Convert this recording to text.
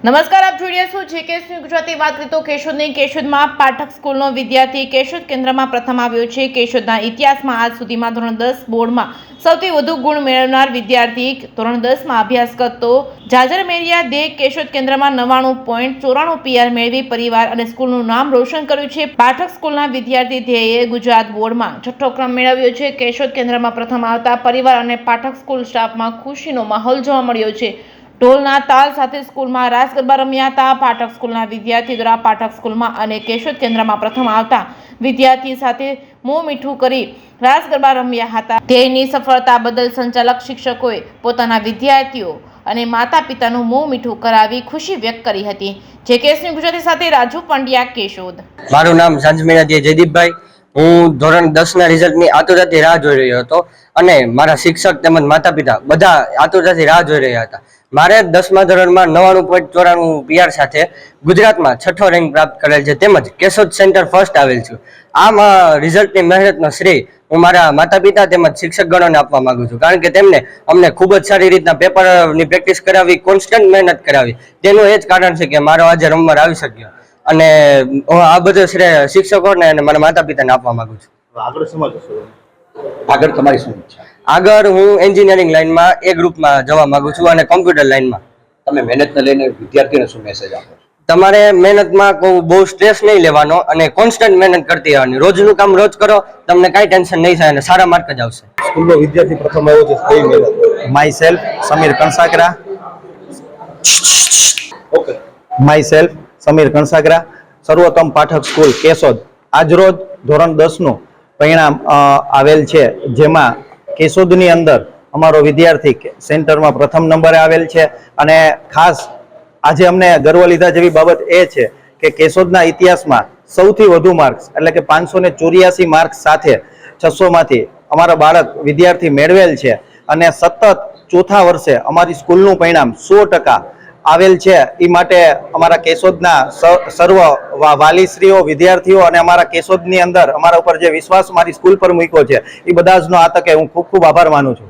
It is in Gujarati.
નમસ્કાર, આપ જોઈ રહ્યા છો જેકેએસ ન્યૂઝ ગુજરાતી. વાત કરીએ તો કેશોદમાં પાઠક સ્કૂલનો વિદ્યાર્થી કેશોદ કેન્દ્રમાં પ્રથમ આવ્યો છે. કેશોદના ઇતિહાસમાં આજ સુધીમાં ધોરણ 10 બોર્ડમાં સૌથી વધુ ગુણ મેળવનાર વિદ્યાર્થી ધોરણ 10માં અભ્યાસ કરતો જાજરમેરિયા દે કેશોદ કેન્દ્રમાં 99.94 PR મેળવી પરિવાર અને સ્કૂલનું નામ રોશન કર્યું છે. પાઠક સ્કૂલના વિદ્યાર્થી ધ્યેયે ગુજરાત બોર્ડમાં છઠ્ઠો ક્રમ મેળવ્યો છે. કેશોદ કેન્દ્રમાં પ્રથમ આવતા પરિવાર અને પાઠક સ્કૂલ સ્ટાફમાં ખુશીનો માહોલ જોવા મળ્યો છે. ઢોલના તાલ સાથે સ્કૂલમાં રાસ ગરબા રમ્યા હતા. પાઠક સ્કૂલના વિદ્યાર્થી દ્વારા પાઠક સ્કૂલમાં અને કેશોદ કેન્દ્રમાં પ્રથમ આવતા વિદ્યાર્થી સાથે મોં મીઠું કરી રાસ ગરબા રમ્યા હતા. ધ્યેયની સફળતા બદલ સંચાલક શિક્ષકોએ પોતાના વિદ્યાર્થીઓ અને માતા પિતાનું મોં મીઠું કરાવી ખુશી વ્યક્ત કરી હતી. જેકેએસ ન્યૂઝ ગુજરાતી સાથે રાજુ પંડ્યા, કેશોદ. મારું નામ સાંજમેળા જયદીપભાઈ. હું ધોરણ 10ના રિઝલ્ટની આતુરતાથી રાહ જોઈ રહ્યો હતો અને મારા શિક્ષક તેમજ માતા પિતા બધા આતુરતાથી રાહ જોઈ રહ્યા હતા. મારે 10મા ધોરણમાં 99.94 PR સાથે ગુજરાતમાં છઠ્ઠો રેન્ક પ્રાપ્ત કરેલ છે તેમજ કેશોદ સેન્ટર ફર્સ્ટ આવેલ છું. આમ રિઝલ્ટની મહેનતનો શ્રેય હું મારા માતા પિતા તેમજ શિક્ષકગણોને આપવા માંગુ છું, કારણ કે તેમને અમને ખૂબ જ સારી રીતના પેપરની પ્રેક્ટિસ કરાવી, કોન્સ્ટન્ટ મહેનત કરાવી. તેનું એ જ કારણ છે કે મારો આજે નંબર આવી શક્યો અને હું આ બધો શ્રેય શિક્ષકોને અને મારા માતા પિતાને આપવા માંગુ છું. આગળ તમારી શું ઈચ્છા? આગળ હું એન્જિનિયરિંગ લાઈનમાં એ ગ્રુપમાં જવા માંગુ છું અને કોમ્પ્યુટર લાઈનમાં. તમે મહેનતને લઈને વિદ્યાર્થીઓને શું મેસેજ આપો છો? તમારે મહેનતમાં બહુ સ્ટ્રેસ નહીં લેવાનો અને કોન્સ્ટન્ટ મહેનત કરતી રહેવાની. રોજનું કામ રોજ કરો, તમને કાંઈ ટેન્શન નહીં થાય અને સારા માર્ક જ આવશે. સ્કૂલનો વિદ્યાર્થી પ્રથમ આવ્યો છે, કઈ મહેનત? Myself Sameer Kansagara. Okay. Myself Sameer Kansagara, Sarvottam Pathak school Keshod. આજરોજ ધોરણ 10નું પરિણામ આવેલ છે, જેમાં કેશોદની અંદર અમારો વિદ્યાર્થી સેન્ટરમાં પ્રથમ નંબરે આવેલ છે. અને ખાસ આજે અમને ગર્વ લીધા જેવી બાબત એ છે કે કેશોદના ઇતિહાસમાં સૌથી વધુ માર્ક્સ એટલે કે 584 માર્ક્સ સાથે 600માંથી અમારા બાળક વિદ્યાર્થી મેળવેલ છે. અને સતત ચોથા વર્ષે અમારી સ્કૂલનું પરિણામ 100% આવેલ છે. એ માટે અમારા કેશોદના સર્વ વાલીશ્રીઓ, વિદ્યાર્થીઓ અને અમારા કેશોદની અંદર અમારા ઉપર જે વિશ્વાસ મારી સ્કૂલ પર મૂક્યો છે એ બધા જનો આ તકે હું ખૂબ ખૂબ આભાર માનું છું.